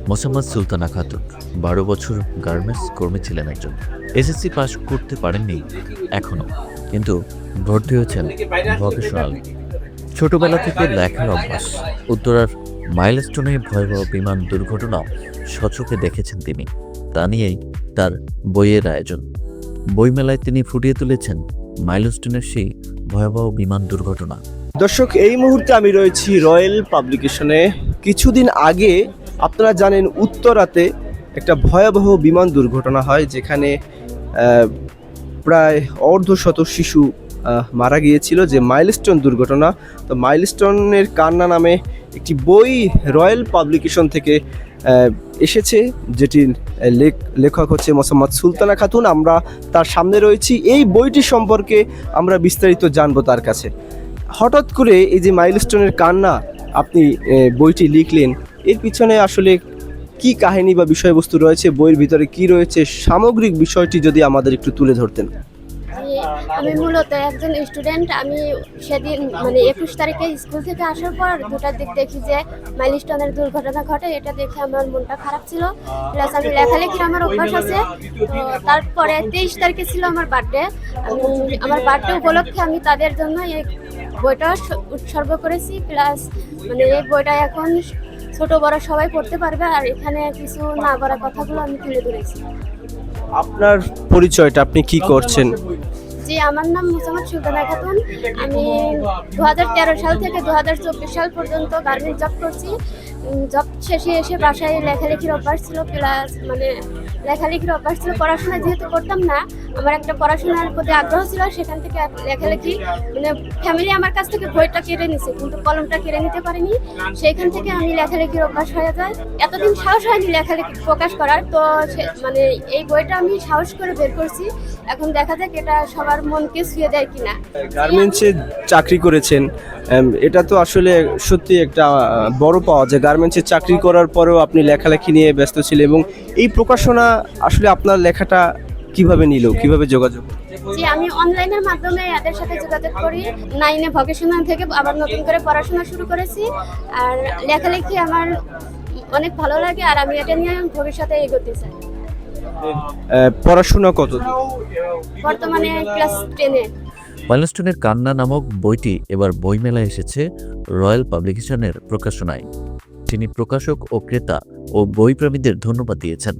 মোসাম্মদ সুলতানা খাতুন ১২ বছর গার্মেন্টস কর্মী ছিলেন একজন। এসএসসি পাস করতে পারেননি এখনও, কিন্তু ভর্তি হয়েছেন ভকেশনাল। ছোটবেলা থেকে লেখার অভ্যাস। উত্তরার মাইলস্টোনে ভয়াবহ বিমান দুর্ঘটনা সচক্ষে দেখেছেন তিনি। তা নিয়েই তার বইয়ের আয়োজন। বইমেলায় তিনি ফুটিয়ে তুলেছেন মাইলস্টোনের সেই ভয়াবহ বিমান দুর্ঘটনা। দর্শক, এই মুহূর্তে আমি রয়েছি রয়্যাল পাবলিকেশনে। কিছুদিন আগে আপনারা জানেন উত্তরাতে একটা ভয়াবহ বিমান দুর্ঘটনা হয়, যেখানে প্রায় অর্ধশত শিশু মারা গিয়েছিল, যে মাইলস্টোন দুর্ঘটনা। তো মাইলস্টোনের কান্না নামে একটি বই রয়্যাল পাবলিকেশন থেকে এসেছে, যেটির লেখক হচ্ছে মোসাম্মদ সুলতানা খাতুন। আমরা তার সামনে রয়েছি, এই বইটি সম্পর্কে আমরা বিস্তারিত জানবো তার কাছে। হঠাৎ করে এই যে মাইলস্টোনের কান্না আপনি বইটি লিখলেন, এর পিছনে আসলে কি কাহিনী বা বিষয়বস্তু রয়েছে, বইয়ের ভিতরে কি রয়েছে, সামগ্রিক বিষয়টি যদি আমাদের একটু তুলে ধরতেন। আমি মূলত একজন স্টুডেন্ট। আমি সেদিন 21 তারিখে স্কুল থেকে আসার পর 2টার দিক দেখি যে মাইলস্টোনের দুর্ঘটনা ঘটে। এটা দেখে আমার মনটা খারাপ ছিল, প্লাস আমি লেখালেখির আমার অভ্যাস আছে। তো তারপরে 23 তারিখে ছিল আমার বার্থডে। আমার বার্থডে উপলক্ষে আমি তাদের জন্য এই বইটা উৎসর্গ করেছি। প্লাস এই বইটা এখন ছোট বড় সবাই পড়তে পারবে, আর এখানে কিছু না করা কথাগুলো আমি তুলে ধরেছি। আপনার পরিচয়টা, আপনি কি করছেন? জি, আমার নাম মোসাম্মদ সুলতানা খাতুন। আমি 2013 সাল থেকে 2024 সাল পর্যন্ত গার্মেন্ট জব করছি। জব শেষে এসে বাসায় লেখালেখির অভ্যাস ছিল, প্লাস লেখালেখির অভ্যাস ছিল। পড়াশোনা যেহেতু করতাম না, আমার একটা পড়াশোনার প্রতি আগ্রহ ছিল, সেখান থেকে লেখালেখি ফ্যামিলি আমার কাছ থেকে বইটা কেড়ে নিছে, কিন্তু কলমটা কেড়ে নিতে পারিনি। সেইখান থেকে আমি লেখালেখির অভ্যাস হয়ে যায়। এতদিন সাহস হয়নি লেখালেখি প্রকাশ করার, তো এই বইটা আমি সাহস করে বের করছি। এখন দেখা যাক এটা সবার মনকে ছুঁয়ে দেয় কিনা। গার্মেন্টসে চাকরি করেছেন, এটা তো আসলে সত্যি একটা বড় পাওয়া, যে গার্মেন্টসে চাকরি করার পরেও আপনি লেখালেখি নিয়ে ব্যস্ত ছিলেন, এবং এই প্রকাশনা আসলে আপনার লেখাটা কিভাবে নিল, কিভাবে যোগাযোগ? জি, আমি অনলাইনের মাধ্যমে এদের সাথে যোগাযোগ করি। 9-এ ভকেশনাল থেকে আবার নতুন করে পড়াশোনা শুরু করেছি। আর লেখালেখি আমার অনেক ভালো লাগে, আর আমি এটা নিয়ে ভবিষ্যতে এগোতে চাই। পড়াশোনা কত? বর্তমানে ক্লাস 10-এ। মাইলস্টোনের কান্না নামক বইটি এবার বইমেলায় এসেছে রয়্যাল পাবলিকেশনের প্রকাশনায়। তিনি প্রকাশক ও ক্রেতা ও বইপ্রেমীদের ধন্যবাদ দিয়েছেন।